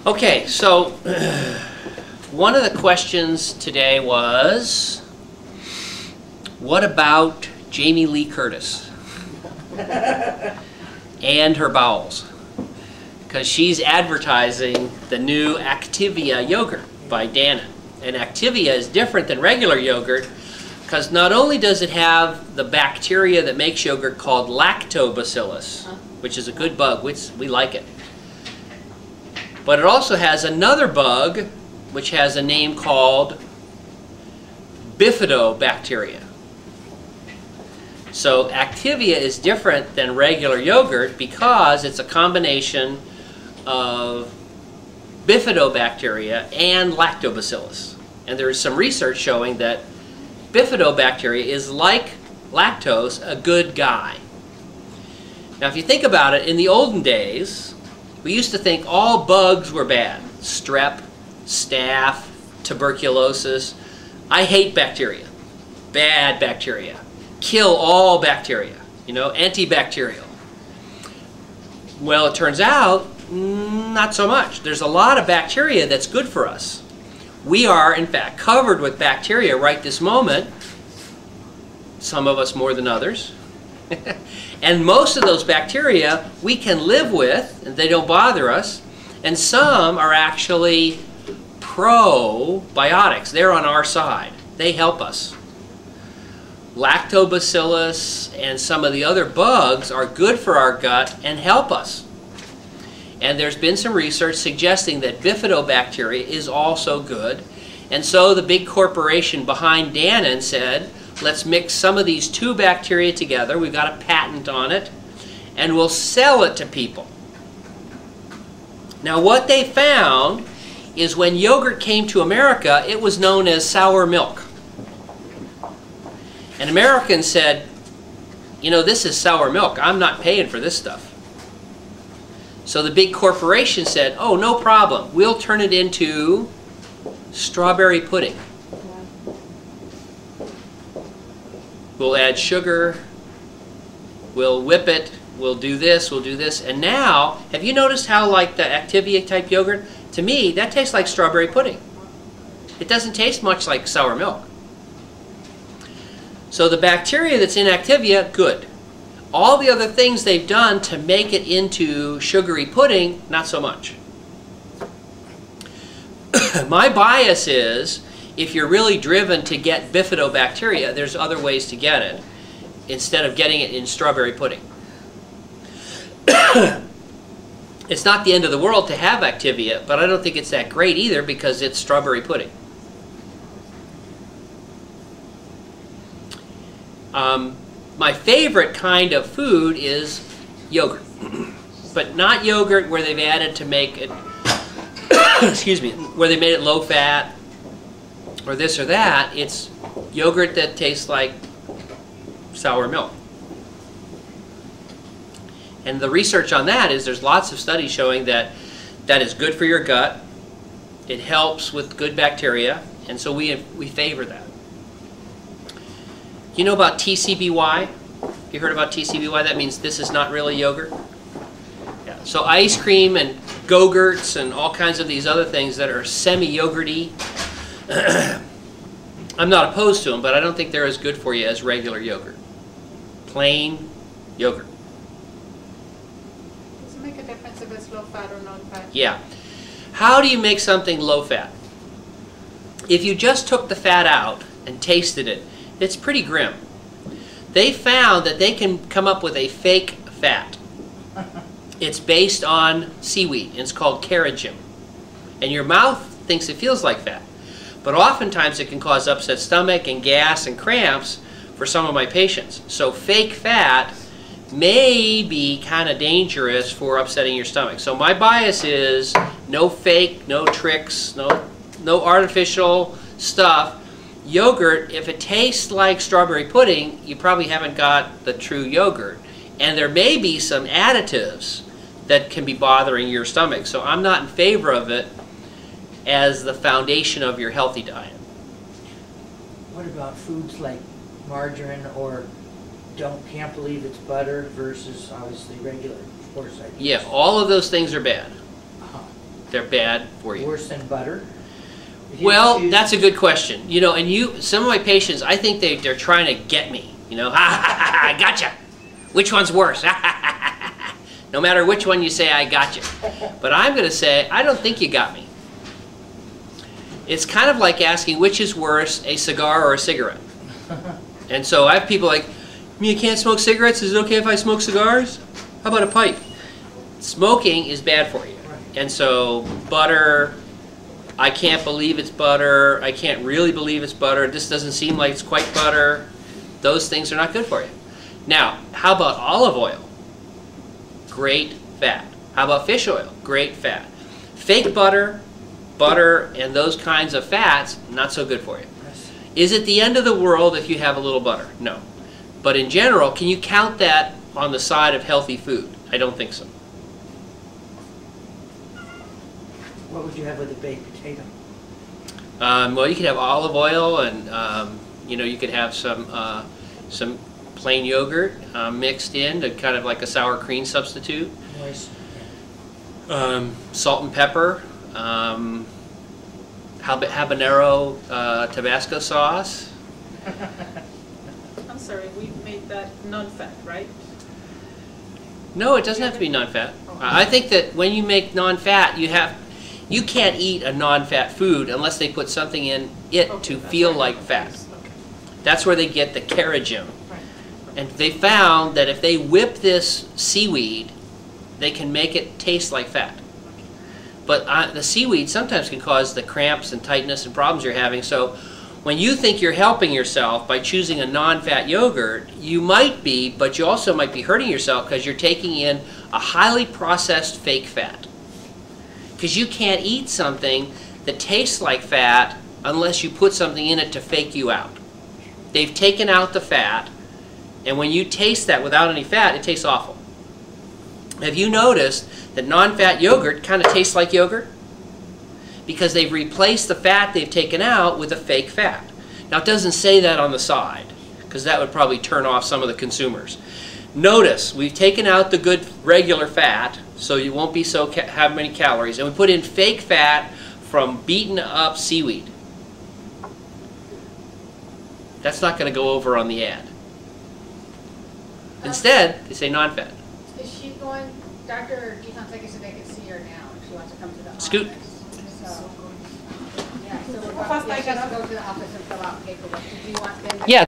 Okay, so one of the questions today was, what about Jamie Lee Curtis and her bowels? Because she's advertising the new Activia yogurt by Dannon. And Activia is different than regular yogurt because not only does it have the bacteria that makes yogurt called lactobacillus, which is a good bug, which we like it, but it also has another bug which has a name called bifidobacteria. So Activia is different than regular yogurt because it's a combination of bifidobacteria and lactobacillus. And there is some research showing that bifidobacteria is, like lactose, a good guy. Now if you think about it, in the olden days, we used to think all bugs were bad. Strep, staph, tuberculosis. I hate bacteria. Bad bacteria. Kill all bacteria. You know, antibacterial. Well, it turns out, not so much. There's a lot of bacteria that's good for us. We are, in fact, covered with bacteria right this moment. Some of us more than others. And most of those bacteria we can live with, and they don't bother us. And some are actually probiotics. They're on our side. They help us. Lactobacillus and some of the other bugs are good for our gut and help us. And there's been some research suggesting that bifidobacteria is also good. And so the big corporation behind Dannon said, let's mix some of these two bacteria together. We've got a patent on it. And we'll sell it to people. Now what they found is when yogurt came to America, it was known as sour milk. And Americans said, you know, this is sour milk. I'm not paying for this stuff. So the big corporation said, oh, no problem. We'll turn it into strawberry pudding. We'll add sugar. We'll whip it. We'll do this. We'll do this. And now, have you noticed how, like the Activia type yogurt, to me, that tastes like strawberry pudding. It doesn't taste much like sour milk. So the bacteria that's in Activia, good. All the other things they've done to make it into sugary pudding, not so much. My bias is, if you're really driven to get bifidobacteria, there's other ways to get it, instead of getting it in strawberry pudding. It's not the end of the world to have Activia, but I don't think it's that great either because it's strawberry pudding. My favorite kind of food is yogurt, but not yogurt where they've added to make it, excuse me, where they made it low fat or this or that. It's yogurt that tastes like sour milk. And the research on that is there's lots of studies showing that that is good for your gut. It helps with good bacteria, and so we favor that. You know about TCBY? You heard about TCBY? That means this is not really yogurt. Yeah. So ice cream and Go-Gurts and all kinds of these other things that are semi-yogurty, I'm not opposed to them, but I don't think they're as good for you as regular yogurt. Plain yogurt. Does it make a difference if it's low fat or non fat? Yeah. How do you make something low fat? If you just took the fat out and tasted it, it's pretty grim. They found that they can come up with a fake fat. It's based on seaweed, and it's called carrageen. And your mouth thinks it feels like fat. But oftentimes it can cause upset stomach and gas and cramps for some of my patients. So fake fat may be kind of dangerous for upsetting your stomach. So my bias is no fake, no tricks, no artificial stuff. Yogurt, if it tastes like strawberry pudding, you probably haven't got the true yogurt. And there may be some additives that can be bothering your stomach. So I'm not in favor of it as the foundation of your healthy diet. What about foods like margarine or can't believe it's butter versus obviously regular foresight? Yeah, all of those things are bad. they're bad for you. Worse than butter? If you Well, choose- that's a good question. You know, and some of my patients, I think they're trying to get me. You know, ha ha ha, ha, I gotcha. Which one's worse? No matter which one you say, I gotcha. But I'm going to say, I don't think you got me. It's kind of like asking which is worse, a cigar or a cigarette. And so I have people like, you can't smoke cigarettes? Is it okay if I smoke cigars? How about a pipe? Smoking is bad for you. And so butter, I can't believe it's butter. I can't really believe it's butter. This doesn't seem like it's quite butter. Those things are not good for you. Now, how about olive oil? Great fat. How about fish oil? Great fat. Fake butter, and those kinds of fats, not so good for you. Is it the end of the world if you have a little butter? No. But in general, can you count that on the side of healthy food? I don't think so. What would you have with a baked potato? Well, you could have olive oil, and you know, you could have some plain yogurt mixed in to kind of like a sour cream substitute. Moist. Salt and pepper, habanero Tabasco sauce. I'm sorry, we made that non-fat, right? No, it doesn't have to be non-fat. I think that when you make non-fat, you can't eat a non-fat food unless they put something in it Okay, to that's feel right. like fat. Okay. That's where they get the carrageenan. Right. And they found that if they whip this seaweed, they can make it taste like fat. But the seaweed sometimes can cause the cramps and tightness and problems you're having. So when you think you're helping yourself by choosing a non-fat yogurt, you might be, but you also might be hurting yourself because you're taking in a highly processed fake fat. Because you can't eat something that tastes like fat unless you put something in it to fake you out. They've taken out the fat, and when you taste that without any fat, it tastes awful. Have you noticed that non-fat yogurt kind of tastes like yogurt? Because they've replaced the fat they've taken out with a fake fat. Now, it doesn't say that on the side, because that would probably turn off some of the consumers. Notice, we've taken out the good regular fat, so you won't be have many calories, and we put in fake fat from beaten up seaweed. That's not going to go over on the ad. Instead, they say non-fat. Is she going, Dr. DeFonseca said they can see her now if she wants to come to the office. Scoot. So, yeah, so we're How fast I going got to go to the office and fill out paperwork. Do you want them to? Yeah.